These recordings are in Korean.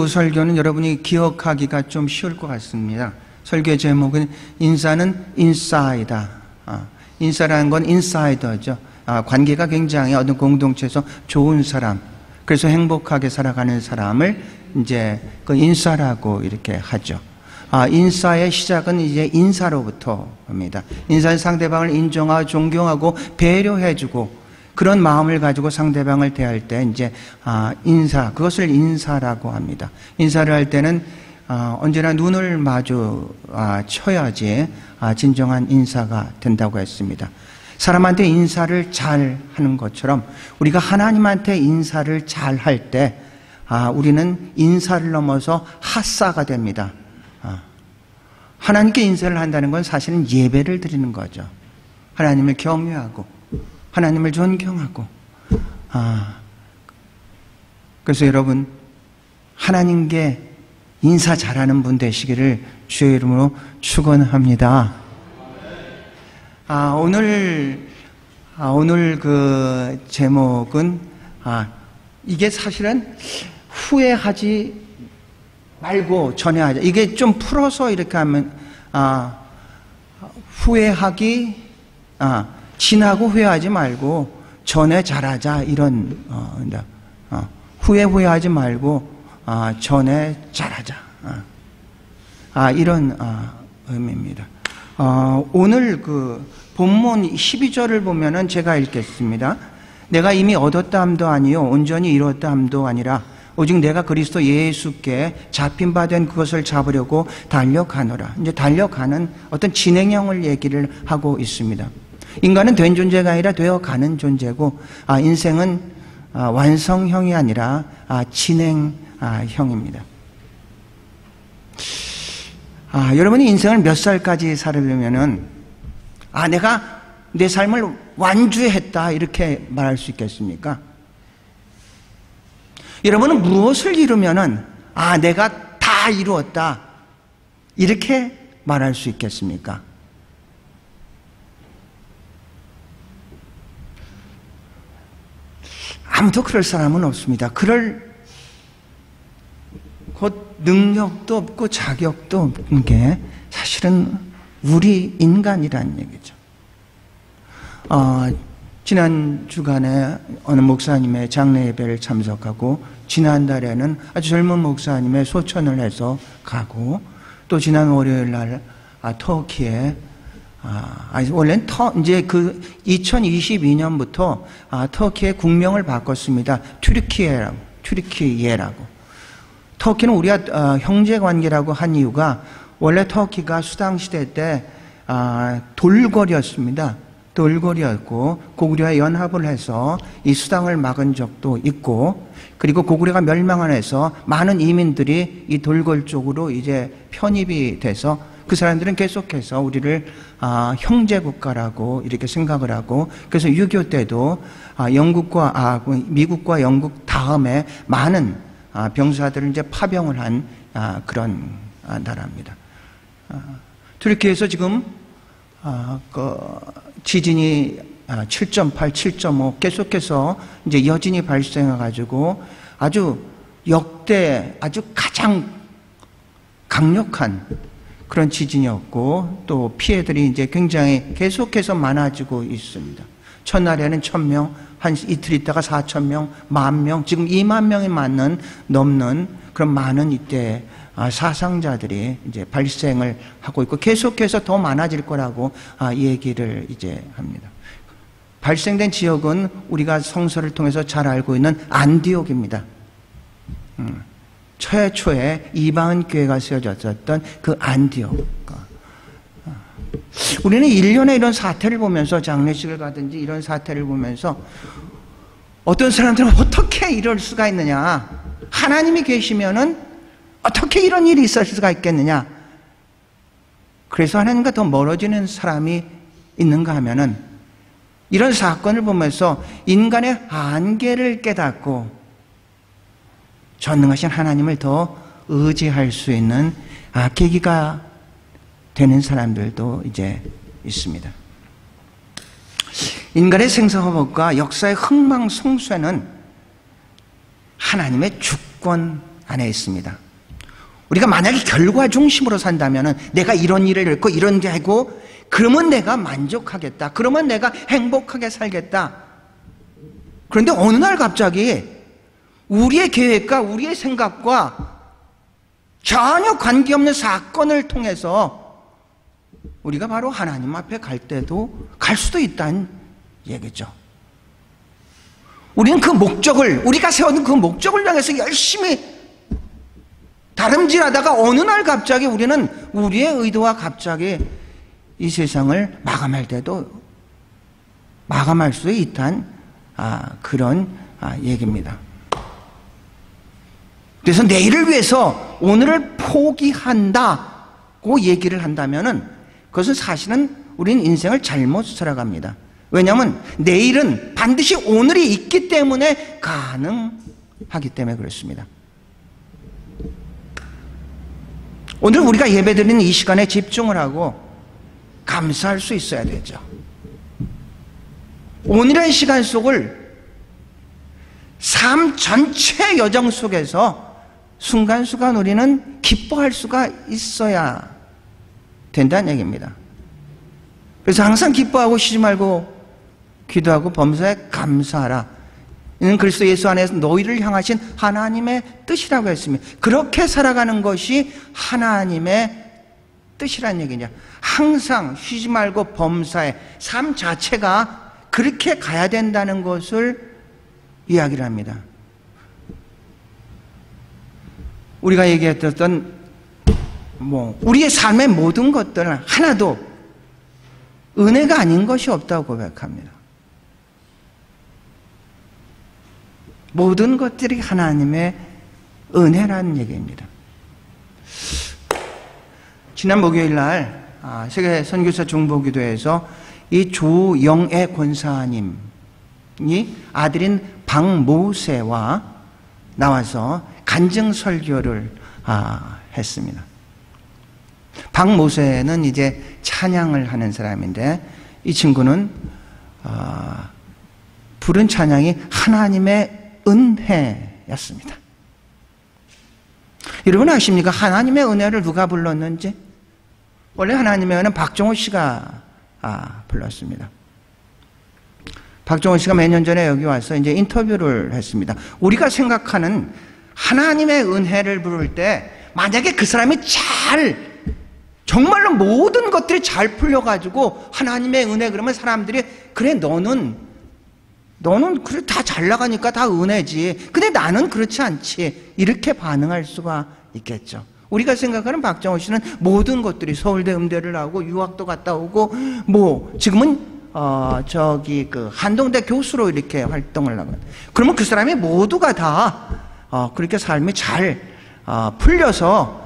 이주 설교는 여러분이 기억하기가 좀 쉬울 것 같습니다. 설교의 제목은 인사는 인싸이다. 인싸라는 건 인사이더죠. 관계가 굉장히 어떤 공동체에서 좋은 사람, 그래서 행복하게 살아가는 사람을 이제 그 인싸라고 이렇게 하죠. 인싸의 시작은 이제 인사로부터 합니다. 인사는 상대방을 인정하고 존경하고 배려해주고 그런 마음을 가지고 상대방을 대할 때 이제 인사, 그것을 인사라고 합니다. 인사를 할 때는 언제나 눈을 마주 쳐야지 진정한 인사가 된다고 했습니다. 사람한테 인사를 잘 하는 것처럼 우리가 하나님한테 인사를 잘 할 때 우리는 인사를 넘어서 핫사가 됩니다. 하나님께 인사를 한다는 건 사실은 예배를 드리는 거죠. 하나님을 경외하고 하나님을 존경하고 그래서 여러분 하나님께 인사 잘하는 분 되시기를 주의 이름으로 축원합니다. 오늘 그 제목은 이게 사실은 후회하지 말고 전해하자. 이게 좀 풀어서 이렇게 하면 후회하기 지나고 후회하지 말고 전에 잘하자 이런 후회하지 말고 전에 잘하자 이런 의미입니다. 오늘 그 본문 12절을 보면은 제가 읽겠습니다. 내가 이미 얻었다함도 아니요 온전히 이뤘다함도 아니라 오직 내가 그리스도 예수께 잡힌 바 된 그것을 잡으려고 달려가노라. 이제 달려가는 어떤 진행형을 얘기를 하고 있습니다. 인간은 된 존재가 아니라 되어가는 존재고 인생은 완성형이 아니라 진행형입니다. 여러분이 인생을 몇 살까지 살으려면은 내가 내 삶을 완주했다 이렇게 말할 수 있겠습니까? 여러분은 무엇을 이루면은 내가 다 이루었다 이렇게 말할 수 있겠습니까? 아무도 그럴 사람은 없습니다. 그럴 능력도 없고 자격도 없는 게 사실은 우리 인간이라는 얘기죠. 지난 주간에 어느 목사님의 장례 예배를 참석하고 지난달에는 아주 젊은 목사님의 소천을 해서 가고 또 지난 월요일 날 터키에 원래는 이제 그 2022년부터 터키의 국명을 바꿨습니다. 튀르키예라고. 터키는 우리가 형제 관계라고 한 이유가 원래 터키가 수당 시대 때 돌거리였습니다. 돌거리였고 고구려와 연합을 해서 이 수당을 막은 적도 있고 그리고 고구려가 멸망하면서 많은 이민들이 이 돌궐 쪽으로 이제 편입이 돼서 그 사람들은 계속해서 우리를 형제 국가라고 이렇게 생각을 하고 그래서 6.25 때도 미국과 영국 다음에 많은 병사들을 이제 파병을 한 그런 나라입니다. 튀르키예에서 지금 지진이 7.8, 7.5 계속해서 이제 여진이 발생해가지고 아주 역대 아주 가장 강력한 그런 지진이었고 또 피해들이 이제 굉장히 계속해서 많아지고 있습니다. 첫날에는 1,000명, 한 이틀 있다가 4,000명, 10,000명, 지금 20,000명이 넘는 그런 많은 이때 사상자들이 이제 발생을 하고 있고 계속해서 더 많아질 거라고 얘기를 이제 합니다. 발생된 지역은 우리가 성서를 통해서 잘 알고 있는 안디옥입니다. 최초에 이방인 교회가 세워졌었던 그 안디옥. 우리는 1년에 이런 사태를 보면서 장례식을 가든지 이런 사태를 보면서 어떤 사람들은 어떻게 이럴 수가 있느냐, 하나님이 계시면은 어떻게 이런 일이 있을 수가 있겠느냐, 그래서 하나님과 더 멀어지는 사람이 있는가 하면은 이런 사건을 보면서 인간의 한계를 깨닫고 전능하신 하나님을 더 의지할 수 있는 계기가 되는 사람들도 이제 있습니다. 인간의 생사화복과 역사의 흥망성쇠는 하나님의 주권 안에 있습니다. 우리가 만약에 결과 중심으로 산다면 내가 이런 일을 했고 이런 게 하고 그러면 내가 만족하겠다. 그러면 내가 행복하게 살겠다. 그런데 어느 날 갑자기 우리의 계획과 우리의 생각과 전혀 관계없는 사건을 통해서 우리가 바로 하나님 앞에 갈 때도 갈 수도 있다는 얘기죠. 우리는 그 목적을, 우리가 세워둔 그 목적을 향해서 열심히 다름질하다가 어느 날 갑자기 우리는 우리의 의도와 갑자기 이 세상을 마감할 때도 마감할 수 있다는 그런 얘기입니다. 그래서 내일을 위해서 오늘을 포기한다고 얘기를 한다면은 그것은 사실은 우리는 인생을 잘못 살아갑니다. 왜냐하면 내일은 반드시 오늘이 있기 때문에 가능하기 때문에 그렇습니다. 오늘 우리가 예배드리는 이 시간에 집중을 하고 감사할 수 있어야 되죠. 오늘의 시간 속을 삶 전체 여정 속에서 순간순간 우리는 기뻐할 수가 있어야 된다는 얘기입니다. 그래서 항상 기뻐하고 쉬지 말고 기도하고 범사에 감사하라. 이는 그리스도 예수 안에서 너희를 향하신 하나님의 뜻이라고 했습니다. 그렇게 살아가는 것이 하나님의 뜻이라는 얘기냐. 항상 쉬지 말고 범사에 삶 자체가 그렇게 가야 된다는 것을 이야기를 합니다. 우리가 얘기했던 우리의 삶의 모든 것들은 하나도 은혜가 아닌 것이 없다고 고백합니다. 모든 것들이 하나님의 은혜라는 얘기입니다. 지난 목요일 날 세계 선교사 중보기도에서 이 조영애 권사님이 아들인 박모세와 나와서 간증 설교를 했습니다. 박모세는 이제 찬양을 하는 사람인데 이 친구는 부른 찬양이 하나님의 은혜였습니다. 여러분 아십니까? 하나님의 은혜를 누가 불렀는지? 원래 하나님의 은혜는 박정호 씨가 불렀습니다. 박정호 씨가 몇 년 전에 여기 와서 이제 인터뷰를 했습니다. 우리가 생각하는 하나님의 은혜를 부를 때 만약에 그 사람이 정말로 모든 것들이 잘 풀려가지고 하나님의 은혜 그러면 사람들이 그래 너는 그래 다 잘 나가니까 다 은혜지. 근데 나는 그렇지 않지. 이렇게 반응할 수가 있겠죠. 우리가 생각하는 박정호 씨는 모든 것들이 서울대 음대를 하고 유학도 갔다 오고 지금은 한동대 교수로 이렇게 활동을 하고 그러면 그 사람이 모두가 다 그렇게 삶이 잘 풀려서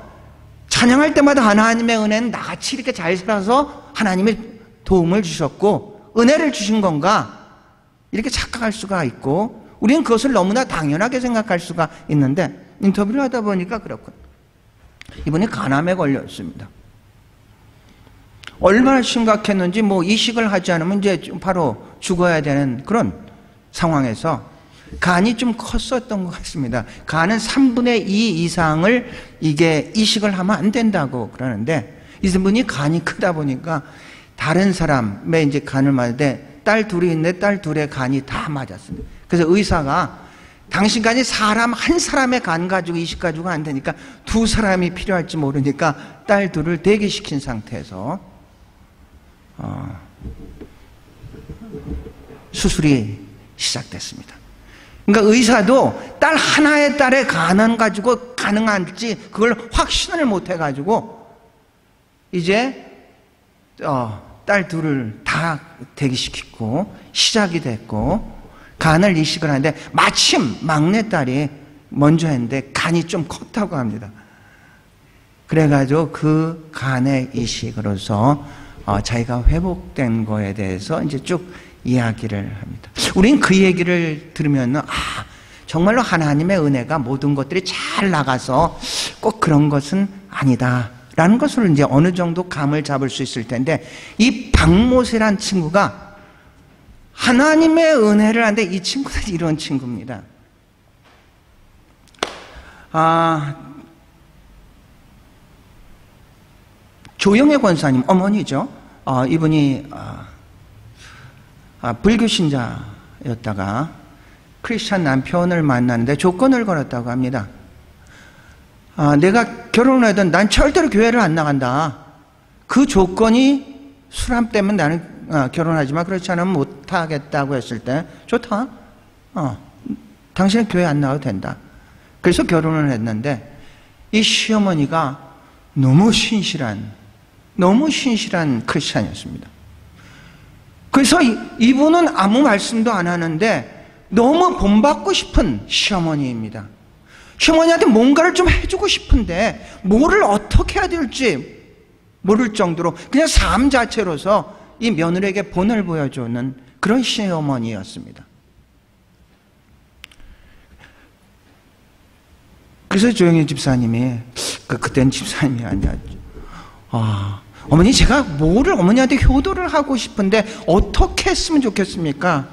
찬양할 때마다 하나님의 은혜는 나같이 이렇게 잘 살아서 하나님의 도움을 주셨고 은혜를 주신 건가 이렇게 착각할 수가 있고 우리는 그것을 너무나 당연하게 생각할 수가 있는데 인터뷰를 하다 보니까 그렇군. 이분이 간암에 걸렸습니다. 얼마나 심각했는지 이식을 하지 않으면 이제 바로 죽어야 되는 그런 상황에서 간이 좀 컸었던 것 같습니다. 간은 3분의 2 이상을 이게 이식을 하면 안 된다고 그러는데 이분이 간이 크다 보니까 다른 사람의 이제 간을 맞을 때 딸 둘이 있는데 딸 둘의 간이 다 맞았습니다. 그래서 의사가 당신 간이 사람 한 사람의 간 가지고 이식 가지고 안 되니까 두 사람이 필요할지 모르니까 딸 둘을 대기시킨 상태에서 수술이 시작됐습니다. 그러니까 의사도 딸 하나의 딸의 간을 가지고 가능한지 그걸 확신을 못 해가지고 이제 딸 둘을 다 대기시키고 시작이 됐고 간을 이식을 하는데 마침 막내딸이 먼저 했는데 간이 좀 컸다고 합니다. 그래가지고 그 간의 이식으로서 자기가 회복된 거에 대해서 이제 쭉 이야기를 합니다. 우린 그 얘기를 들으면 정말로 하나님의 은혜가 모든 것들이 잘 나가서 꼭 그런 것은 아니다 라는 것을 이제 어느 정도 감을 잡을 수 있을 텐데 이 박모세란 친구가 하나님의 은혜를 하는데 이 친구는 이런 친구입니다. 조영애 권사님 어머니죠. 이분이 불교 신자였다가 크리스찬 남편을 만났는데 조건을 걸었다고 합니다. 내가 결혼을 하든 난 절대로 교회를 안 나간다. 그 조건이 술함 때문에 나는 결혼하지만 그렇지 않으면 못하겠다고 했을 때 좋다. 당신은 교회 안 나가도 된다. 그래서 결혼을 했는데 이 시어머니가 너무 신실한 크리스찬이었습니다. 그래서 이분은 아무 말씀도 안 하는데 너무 본받고 싶은 시어머니입니다. 시어머니한테 뭔가를 좀 해주고 싶은데 뭐를 어떻게 해야 될지 모를 정도로 그냥 삶 자체로서 이 며느리에게 본을 보여주는 그런 시어머니였습니다. 그래서 조영희 집사님이 그때는 집사님이 아니었죠. 어머니 제가 뭐를 어머니한테 효도를 하고 싶은데 어떻게 했으면 좋겠습니까?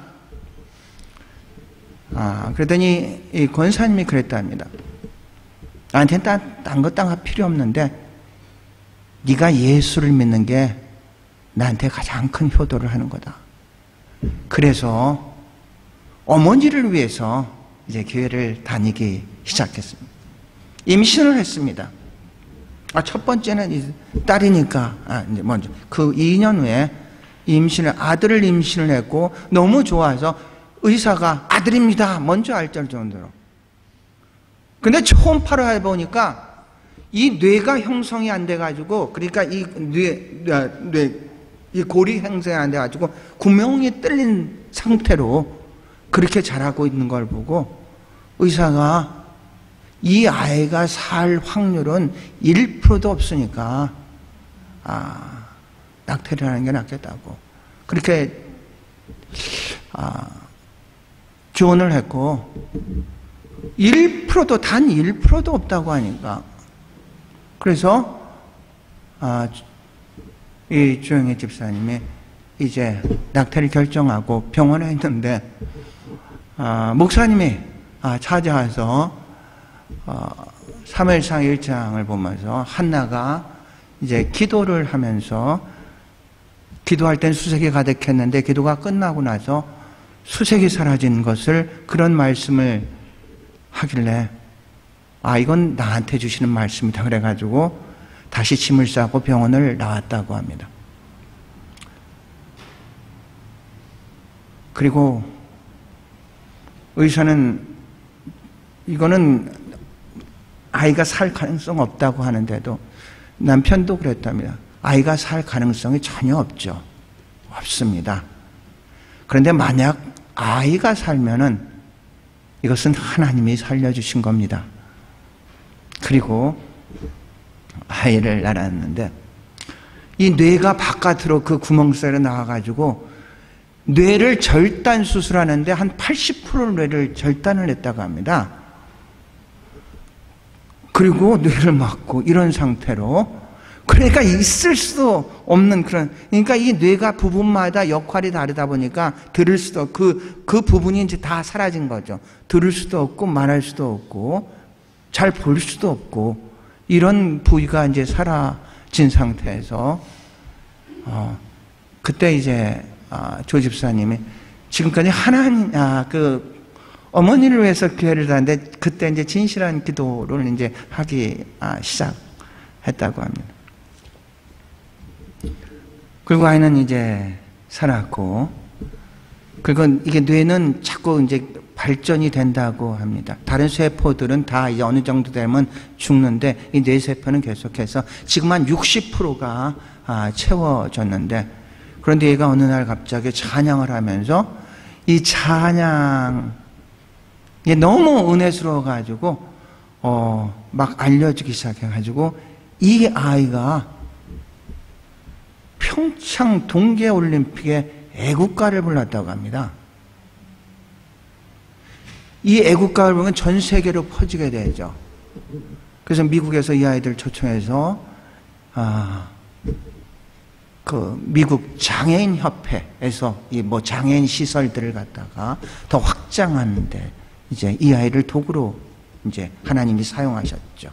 그러더니 이 권사님이 그랬답니다. 나한테는 딴 거 필요 없는데 네가 예수를 믿는 게 나한테 가장 큰 효도를 하는 거다. 그래서 어머니를 위해서 이제 교회를 다니기 시작했습니다. 임신을 했습니다. 첫 번째는 딸이니까 이제 먼저 그 2년 후에 아들을 임신을 했고 너무 좋아서 의사가 아들입니다 먼저 알 정도로. 근데 초음파를 해보니까 이 뇌가 형성이 안 돼가지고, 그러니까 이 이 골이 형성이 안 돼가지고 구멍이 뚫린 상태로 그렇게 자라고 있는 걸 보고 의사가 이 아이가 살 확률은 1%도 없으니까 낙태를 하는 게 낫겠다고 그렇게 조언을 했고 1%도 단 1%도 없다고 하니까 그래서 이 조영애 집사님이 이제 낙태를 결정하고 병원에 있는데 목사님이 찾아와서 사무엘상 1장을 보면서 한나가 이제 기도를 하면서 기도할 땐 수색이 가득했는데 기도가 끝나고 나서 수색이 사라진 것을 그런 말씀을 하길래 이건 나한테 주시는 말씀이다 그래가지고 다시 짐을 싸고 병원을 나왔다고 합니다. 그리고 의사는 이거는 아이가 살 가능성 없다고 하는데도 남편도 그랬답니다. 아이가 살 가능성이 전혀 없죠. 없습니다. 그런데 만약 아이가 살면은 이것은 하나님이 살려주신 겁니다. 그리고 아이를 낳았는데 이 뇌가 바깥으로 그 구멍살에 나와가지고 뇌를 절단 수술하는데 한 80% 뇌를 절단을 했다고 합니다. 그리고 뇌를 막고 이런 상태로, 그러니까 있을 수도 없는 그런, 그러니까 이 뇌가 부분마다 역할이 다르다 보니까 들을 수도, 그 부분이 이제 다 사라진 거죠. 들을 수도 없고 말할 수도 없고 잘 볼 수도 없고 이런 부위가 이제 사라진 상태에서 그때 이제 조 집사님이 지금까지 하나님 어머니를 위해서 교회를 다녔는데 그때 이제 진실한 기도를 이제 하기 시작했다고 합니다. 그리고 아이는 이제 살았고, 그리고 이게 뇌는 자꾸 이제 발전이 된다고 합니다. 다른 세포들은 다 이제 어느 정도 되면 죽는데 이 뇌세포는 계속해서 지금 한 60%가 채워졌는데, 그런데 얘가 어느 날 갑자기 찬양을 하면서 이 찬양이 너무 은혜스러워가지고 막 알려지기 시작해가지고 이 아이가 평창 동계올림픽에 애국가를 불렀다고 합니다. 이 애국가를 보면 전 세계로 퍼지게 되죠. 그래서 미국에서 이 아이들 초청해서 그 미국 장애인 협회에서 이 뭐 장애인 시설들을 갖다가 더 확장하는데 이제 이 아이를 도구로 이제 하나님이 사용하셨죠.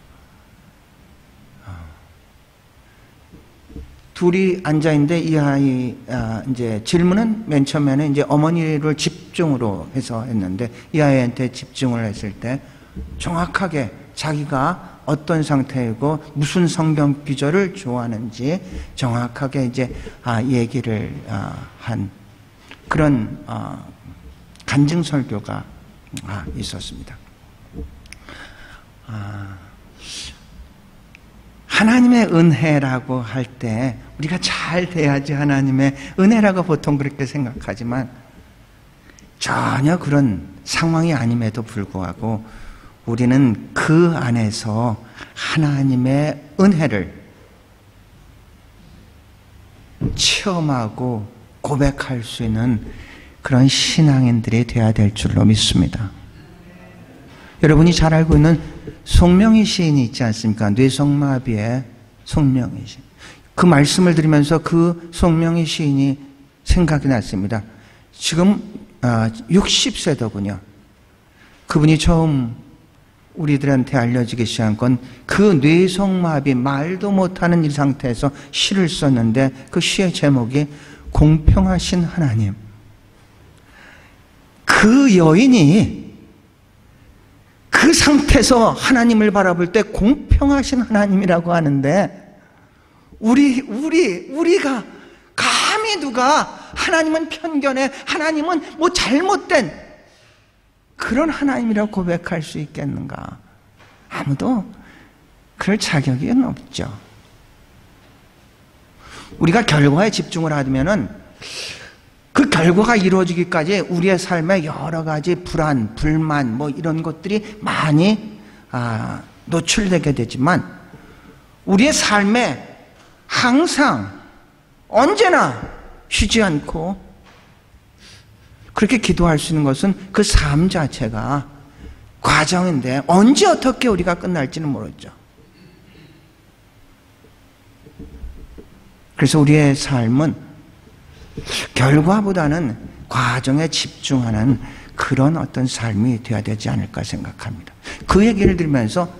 둘이 앉아있는데 이 아이, 이제 질문은 맨 처음에는 이제 어머니를 집중으로 해서 했는데 이 아이한테 집중을 했을 때 정확하게 자기가 어떤 상태이고 무슨 성경 구절을 좋아하는지 정확하게 이제 얘기를 한 그런 간증 설교가 있었습니다. 하나님의 은혜라고 할 때 우리가 잘 돼야지 하나님의 은혜라고 보통 그렇게 생각하지만 전혀 그런 상황이 아님에도 불구하고 우리는 그 안에서 하나님의 은혜를 체험하고 고백할 수 있는 그런 신앙인들이 되어야 될 줄로 믿습니다. 여러분이 잘 알고 있는 송명희 시인이 있지 않습니까? 뇌성마비의 송명희 시인. 그 말씀을 들으면서 그 송명희 시인이 생각이 났습니다. 지금 60세더군요. 그분이 처음 우리들한테 알려지기 시작한 건 그 뇌성마비, 말도 못하는 이 상태에서 시를 썼는데 그 시의 제목이 공평하신 하나님. 그 여인이 그 상태에서 하나님을 바라볼 때 공평하신 하나님이라고 하는데 우리가 감히 누가 하나님은 편견해, 하나님은 뭐 잘못된 그런 하나님이라고 고백할 수 있겠는가? 아무도 그럴 자격이 없죠. 우리가 결과에 집중을 하면은 그 결과가 이루어지기까지 우리의 삶에 여러 가지 불안, 불만 뭐 이런 것들이 많이 노출되게 되지만 우리의 삶에 항상 언제나 쉬지 않고 그렇게 기도할 수 있는 것은 그 삶 자체가 과정인데 언제 어떻게 우리가 끝날지는 모르죠. 그래서 우리의 삶은 결과보다는 과정에 집중하는 그런 어떤 삶이 되어야 되지 않을까 생각합니다. 그 얘기를 들으면서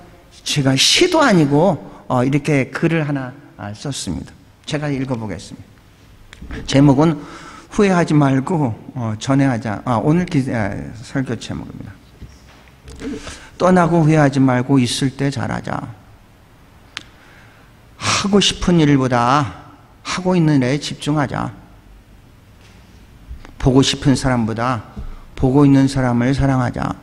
제가 시도 아니고 이렇게 글을 하나 썼습니다. 제가 읽어보겠습니다. 제목은 후회하지 말고 전해하자. 오늘 설교 제목입니다. 떠나고 후회하지 말고 있을 때 잘하자. 하고 싶은 일보다 하고 있는 일에 집중하자. 보고 싶은 사람보다 보고 있는 사람을 사랑하자.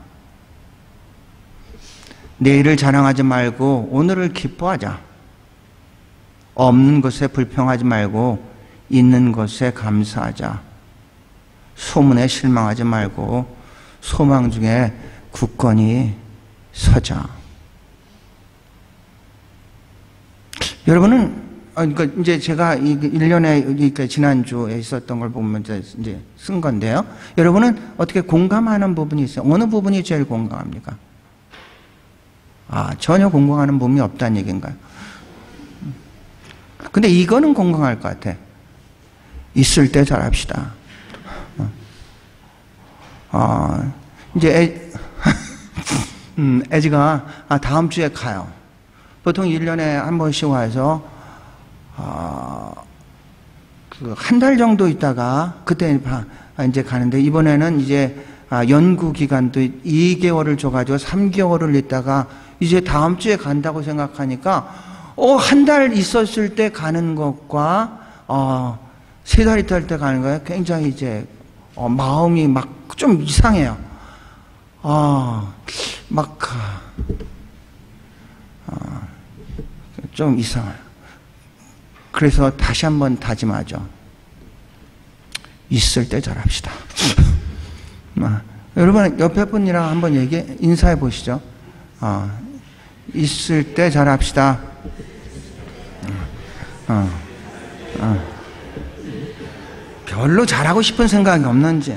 내일을 자랑하지 말고 오늘을 기뻐하자. 없는 것에 불평하지 말고 있는 것에 감사하자. 소문에 실망하지 말고 소망 중에 굳건히 서자. 여러분은 그러니까 이제 제가 1년에 그러니까 지난주에 있었던 걸 보면 이제 쓴 건데요. 여러분은 어떻게 공감하는 부분이 있어요? 어느 부분이 제일 공감합니까? 전혀 공감하는 부분이 없다는 얘기인가요? 근데 이거는 공감할 것 같아. 있을 때 잘합시다. 이제 애지가 다음 주에 가요. 보통 1년에 한 번씩 와서 한 달 정도 있다가 그때 이제 가는데 이번에는 이제 연구 기간도 2개월을 줘가지고 3개월을 있다가 이제 다음 주에 간다고 생각하니까 한 달 있었을 때 가는 것과 3달 있을 때 가는 거에 굉장히 이제 마음이 막 좀 이상해요. 좀 이상해요. 그래서 다시 한번 다짐하죠. 있을 때 잘합시다. 여러분 옆에 분이랑 한번 인사해 보시죠. 있을 때 잘합시다. 별로 잘하고 싶은 생각이 없는지.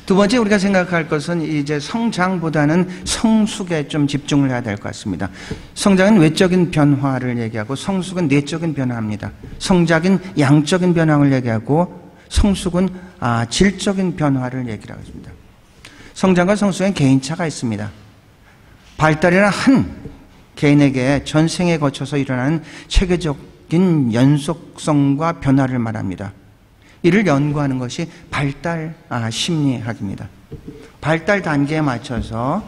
두 번째 우리가 생각할 것은 이제 성장보다는 성숙에 좀 집중을 해야 될 것 같습니다. 성장은 외적인 변화를 얘기하고 성숙은 내적인 변화입니다. 성장은 양적인 변화를 얘기하고 성숙은 질적인 변화를 얘기하고 있습니다. 성장과 성숙에는 개인차가 있습니다. 발달이란 한 개인에게 전생에 거쳐서 일어나는 체계적인 연속성과 변화를 말합니다. 이를 연구하는 것이 발달 심리학입니다. 발달 단계에 맞춰서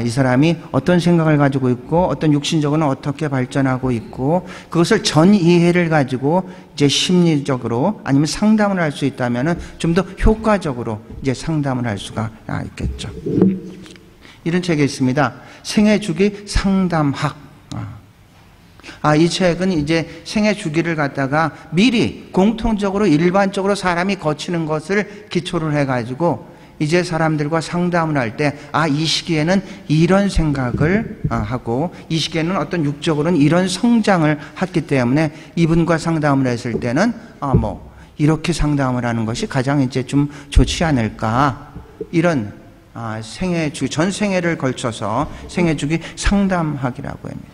이 사람이 어떤 생각을 가지고 있고 어떤 육신적으로는 어떻게 발전하고 있고 그것을 전 이해를 가지고 이제 심리적으로 아니면 상담을 할 수 있다면은 좀 더 효과적으로 이제 상담을 할 수가 있겠죠. 이런 책이 있습니다. 생애 주기 상담학. 이 책은 이제 생애 주기를 갖다가 미리 공통적으로 일반적으로 사람이 거치는 것을 기초로 해가지고 이제 사람들과 상담을 할 때, 이 시기에는 이런 생각을 하고, 이 시기에는 어떤 육적으로는 이런 성장을 했기 때문에 이분과 상담을 했을 때는, 이렇게 상담을 하는 것이 가장 이제 좀 좋지 않을까. 이런, 전 생애를 걸쳐서 생애주기 상담학이라고 합니다.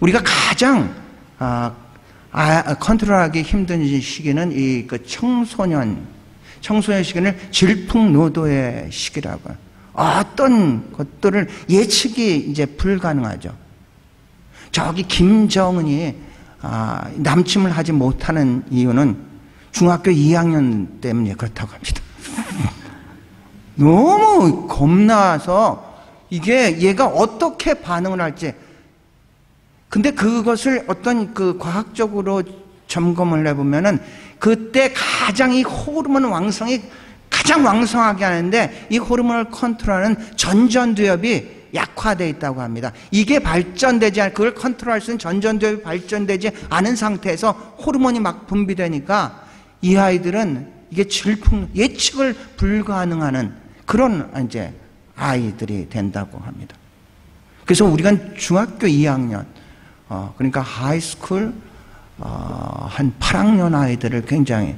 우리가 가장, 컨트롤하기 힘든 시기는 그 청소년 시기는 질풍노도의 시기라고. 어떤 것들을 예측이 이제 불가능하죠. 저기 김정은이 남침을 하지 못하는 이유는 중학교 2학년 때문에 그렇다고 합니다. 너무 겁나서 이게 얘가 어떻게 반응을 할지. 근데 그것을 어떤 그 과학적으로 점검을 해보면은 그때 가장 이 호르몬 왕성이 가장 왕성하게 하는데 이 호르몬을 컨트롤하는 전전두엽이 약화되어 있다고 합니다. 이게 발전되지 않고 그걸 컨트롤할 수 있는 전전두엽이 발전되지 않은 상태에서 호르몬이 막 분비되니까 이 아이들은 이게 예측을 불가능하는 그런 이제 아이들이 된다고 합니다. 그래서 우리가 중학교 2학년, 그러니까 하이스쿨 한 8학년 아이들을 굉장히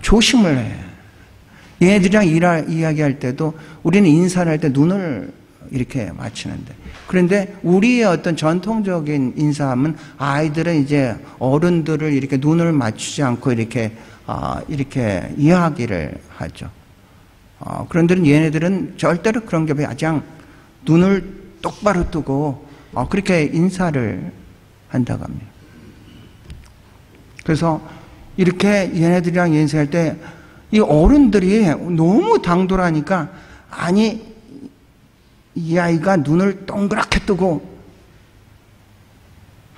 조심을 해. 얘네들이랑 이야기할 때도 우리는 인사를 할 때 눈을 이렇게 맞추는데, 그런데 우리의 어떤 전통적인 인사함은 아이들은 이제 어른들을 이렇게 눈을 맞추지 않고 이렇게 이야기를 하죠. 그런데 얘네들은 절대로 그런 게 가장 눈을 똑바로 뜨고 그렇게 인사를 한다고 합니다. 그래서 이렇게 얘네들이랑 인사할 때 이 어른들이 너무 당돌하니까 이 아이가 눈을 동그랗게 뜨고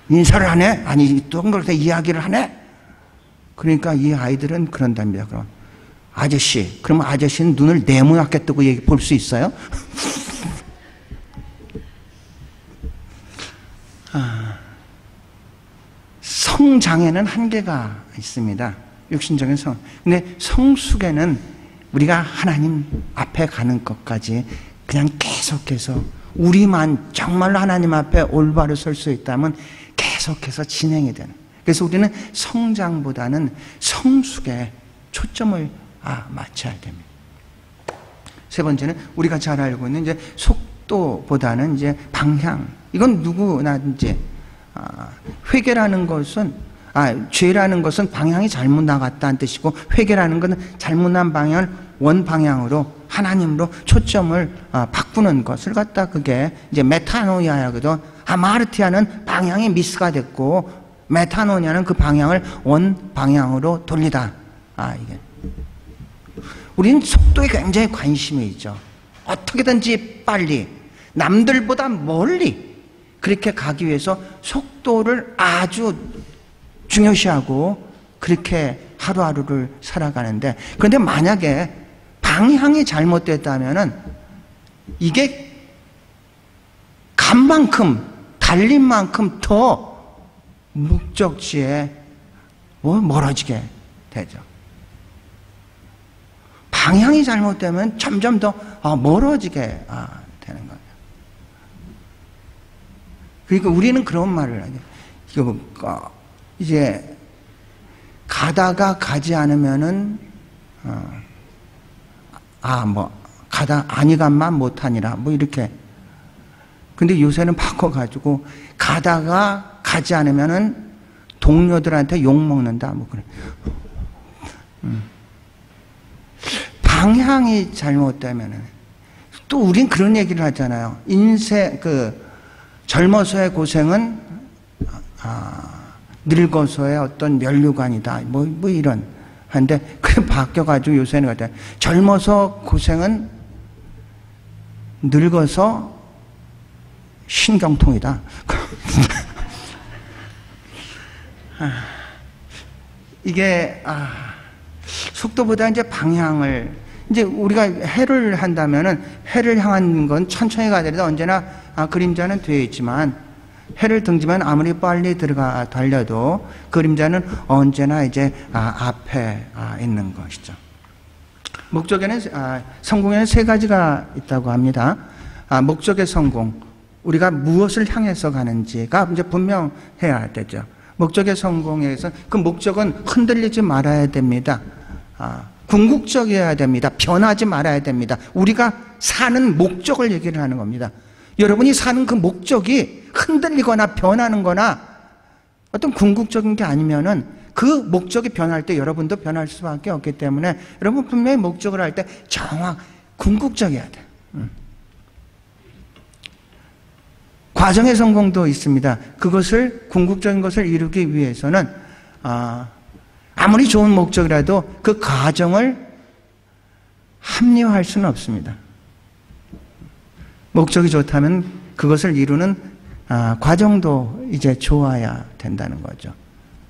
인사를 하네? 동그랗게 이야기를 하네? 그러니까 이 아이들은 그런답니다. 그럼 아저씨, 그럼 아저씨는 눈을 네모나게 뜨고 볼 수 있어요? 성장에는 한계가 있습니다. 육신적인 성. 근데 성숙에는 우리가 하나님 앞에 가는 것까지 그냥 계속해서 우리만 정말로 하나님 앞에 올바로 설 수 있다면 계속해서 진행이 되는. 그래서 우리는 성장보다는 성숙에 초점을 맞춰야 됩니다. 세 번째는 우리가 잘 알고 있는 이제 속도보다는 이제 방향. 이건 누구나 이제 회개라는 것은 죄라는 것은 방향이 잘못 나갔다는 뜻이고, 회개라는 것은 잘못난 방향을 원방향으로 하나님으로 초점을 바꾸는 것을 갖다 그게 이제 메타노이아거든. 아마르티아는 방향이 미스가 됐고 메타노이아는 그 방향을 원방향으로 돌리다. 이게 우리는 속도에 굉장히 관심이 있죠. 어떻게든지 빨리 남들보다 멀리 그렇게 가기 위해서 속도를 아주 중요시하고 그렇게 하루하루를 살아가는데, 그런데 만약에 방향이 잘못됐다면은 이게 간 만큼 달린 만큼 더 목적지에 멀어지게 되죠. 방향이 잘못되면 점점 더 멀어지게 되는 거예요. 그러니까 우리는 그런 말을 하죠. 이제 가다가 가지 않으면은 가다 아니간만 못하니라 이렇게. 근데 요새는 바꿔가지고 가다가 가지 않으면은 동료들한테 욕 먹는다 그래. 방향이 잘못되면은 또 우린 그런 얘기를 하잖아요. 인생, 젊어서의 고생은, 늙어서의 어떤 면류관이다. 뭐 이런. 한데, 그게 바뀌어가지고 요새는 같아요. 젊어서 고생은 늙어서 신경통이다. 이게, 속도보다 이제 방향을, 이제 우리가 해를 한다면은 해를 향한 건 천천히 가더라도 언제나 그림자는 뒤에 있지만 해를 등지면 아무리 빨리 달려도 그림자는 언제나 이제 앞에 있는 것이죠. 목적에는 성공에는 세 가지가 있다고 합니다. 목적의 성공, 우리가 무엇을 향해서 가는지가 이제 분명해야 되죠. 목적의 성공에서 그 목적은 흔들리지 말아야 됩니다. 궁극적이어야 됩니다. 변하지 말아야 됩니다. 우리가 사는 목적을 얘기를 하는 겁니다. 여러분이 사는 그 목적이 흔들리거나 변하는 거나 어떤 궁극적인 게 아니면은 그 목적이 변할 때 여러분도 변할 수밖에 없기 때문에 여러분 분명히 목적을 할 때 궁극적이어야 돼요. 과정의 성공도 있습니다. 그것을 궁극적인 것을 이루기 위해서는 아무리 좋은 목적이라도 그 과정을 합리화할 수는 없습니다. 목적이 좋다면 그것을 이루는 과정도 이제 좋아야 된다는 거죠.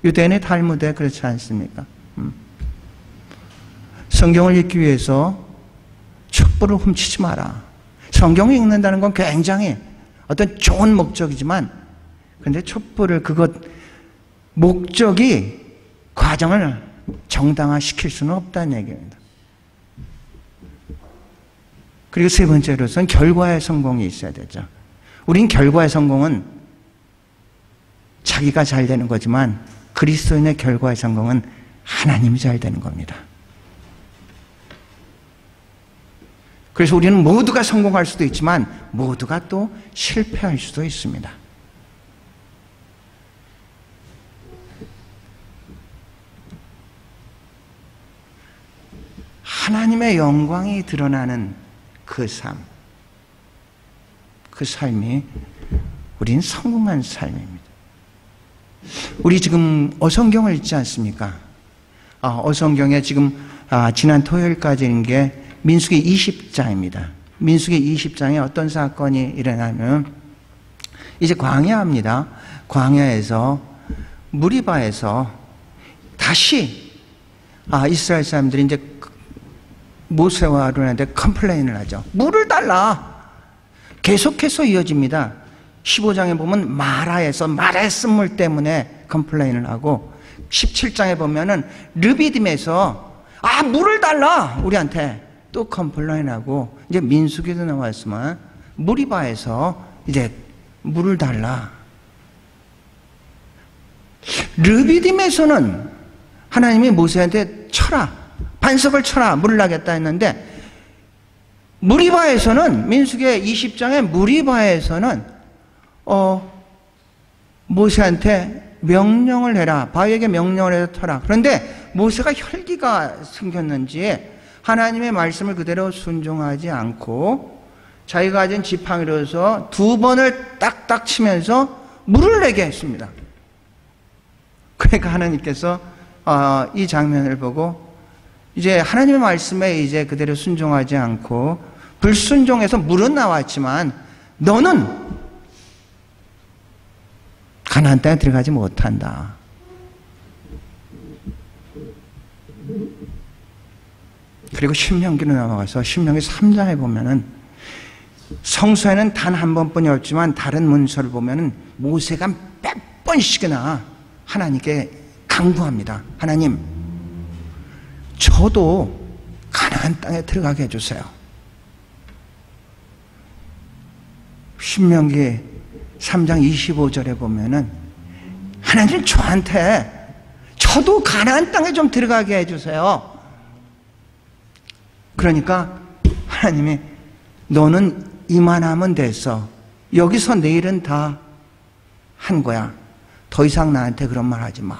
유대인의 탈무드에 그렇지 않습니까? 성경을 읽기 위해서 촛불을 훔치지 마라. 성경을 읽는다는 건 굉장히 어떤 좋은 목적이지만 근데 촛불을 목적이 과정을 정당화시킬 수는 없다는 얘기입니다. 그리고 세 번째로서는 결과의 성공이 있어야 되죠. 우린 결과의 성공은 자기가 잘 되는 거지만 그리스도인의 결과의 성공은 하나님이 잘 되는 겁니다. 그래서 우리는 모두가 성공할 수도 있지만 모두가 또 실패할 수도 있습니다. 하나님의 영광이 드러나는 그 삶이 우린 성공한 삶입니다. 우리 지금 어성경을 읽지 않습니까? 어성경에 지금 지난 토요일까지 읽은 게 민수기 20장입니다. 민수기 20장에 어떤 사건이 일어나면 이제 광야입니다. 광야에서 무리바에서 다시 이스라엘 사람들이 이제 모세와 아론한테 컴플레인을 하죠. 물을 달라. 계속해서 이어집니다. 15장에 보면 마라에서 마라의 쓴물 때문에 컴플레인을 하고 17장에 보면은 르비딤에서 물을 달라 우리한테 또 컴플레인하고 이제 민수기도 나왔지만 무리바에서 이제 물을 달라. 르비딤에서는 하나님이 모세한테 쳐라. 반석을 쳐라. 물을 나겠다 했는데 무리바에서는 민수기 20장의 무리바에서는 모세한테 명령을 해라. 바위에게 명령을 해서 터라. 그런데 모세가 혈기가 생겼는지 하나님의 말씀을 그대로 순종하지 않고 자기가 가진 지팡이로서 2번을 딱딱 치면서 물을 내게 했습니다. 그러니까 하나님께서 이 장면을 보고 이제 하나님의 말씀에 이제 그대로 순종하지 않고 불순종해서 물은 나왔지만 너는 가나안 땅에 들어가지 못한다. 그리고 신명기로 넘어가서 신명기 3장에 보면은 성서에는 단 한 번뿐이 없지만 다른 문서를 보면은 모세가 몇 번씩이나 하나님께 간구합니다. 하나님, 저도 가나안 땅에 들어가게 해주세요. 신명기 3장 25절에 보면은 하나님 저한테 저도 가나안 땅에 좀 들어가게 해주세요. 그러니까 하나님이 너는 이만하면 됐어. 여기서 내일은 다 한 거야. 더 이상 나한테 그런 말 하지 마.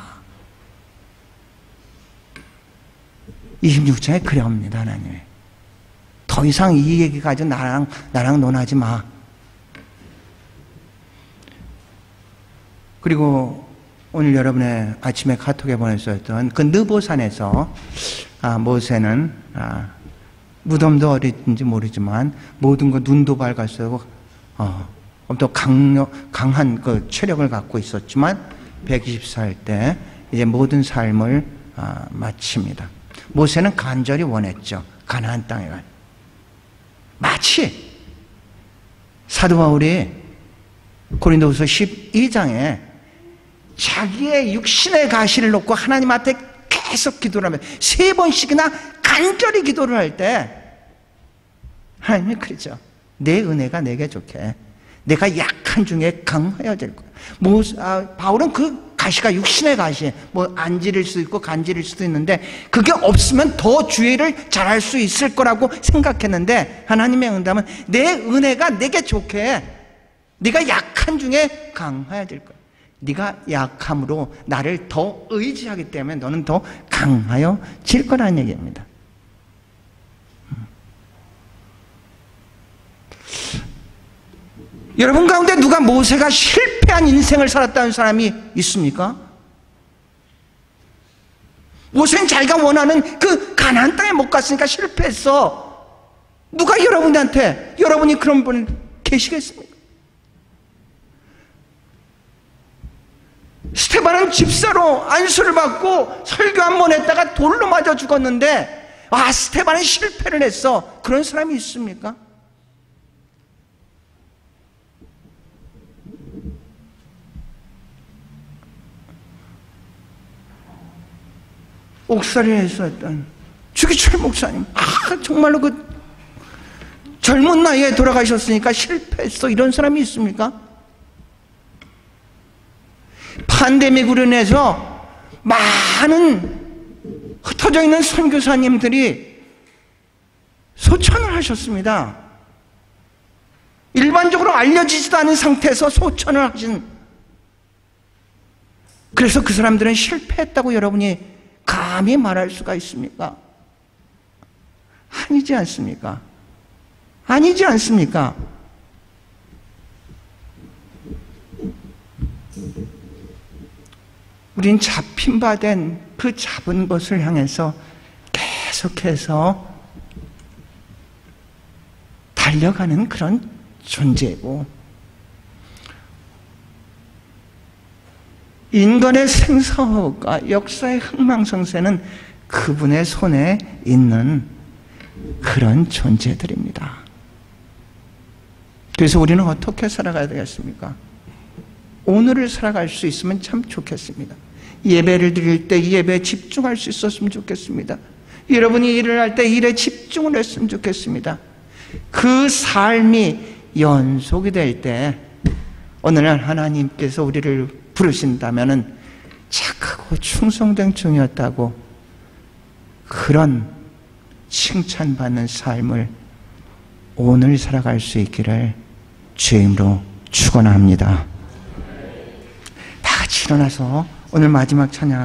26장에 그래 합니다. 하나님이. 더 더 이상 이 얘기 가지고 나랑 논하지 마. 그리고 오늘 여러분의 아침에 카톡에 보냈었던 그 느보산에서 모세는 무덤도 어딘지 모르지만 모든 거 눈도 밝았고 또 강한 그 체력을 갖고 있었지만 120살 때 이제 모든 삶을 마칩니다. 모세는 간절히 원했죠. 가나안 땅에 가. 마치 사도 바울이 고린도후서 12장에 자기의 육신의 가시를 놓고 하나님 앞에 계속 기도를 하면 3번씩이나 간절히 기도를 할 때 하나님이 그러죠. 내 은혜가 내게 좋게 내가 약한 중에 강하여 될 거야. 바울은 그 가시가 육신의 가시, 안질일 수도 있고 간질일 수도 있는데 그게 없으면 더 주의를 잘할 수 있을 거라고 생각했는데 하나님의 응답은 내 은혜가 내게 좋게 네가 약한 중에 강하여 될 거야. 네가 약함으로 나를 더 의지하기 때문에 너는 더 강하여질 거라는 얘기입니다. 여러분 가운데 누가 모세가 실패한 인생을 살았다는 사람이 있습니까? 모세는 자기가 원하는 그 가나안 땅에 못 갔으니까 실패했어. 누가 여러분이 그런 분 계시겠습니까? 스테반은 집사로 안수를 받고 설교 한 번 했다가 돌로 맞아 죽었는데 스테반은 실패를 했어. 그런 사람이 있습니까? 옥살이에서 했던 주기철 목사님, 정말로 그 젊은 나이에 돌아가셨으니까 실패했어. 이런 사람이 있습니까? 팬데믹으로 인해서 많은 흩어져 있는 선교사님들이 소천을 하셨습니다. 일반적으로 알려지지도 않은 상태에서 소천을 하신, 그래서 그 사람들은 실패했다고 여러분이 감히 말할 수가 있습니까? 아니지 않습니까? 아니지 않습니까? 우린 잡힌 바 된 그 잡은 것을 향해서 계속해서 달려가는 그런 존재고, 인간의 생사와 역사의 흥망성쇠는 그분의 손에 있는 그런 존재들입니다. 그래서 우리는 어떻게 살아가야 되겠습니까? 오늘을 살아갈 수 있으면 참 좋겠습니다. 예배를 드릴 때 이 예배에 집중할 수 있었으면 좋겠습니다. 여러분이 일을 할 때 일에 집중을 했으면 좋겠습니다. 그 삶이 연속이 될 때 어느 날 하나님께서 우리를 부르신다면은 착하고 충성된 종이었다고 그런 칭찬받는 삶을 오늘 살아갈 수 있기를 주임으로 축원합니다. 다 같이 일어나서 오늘 마지막 찬양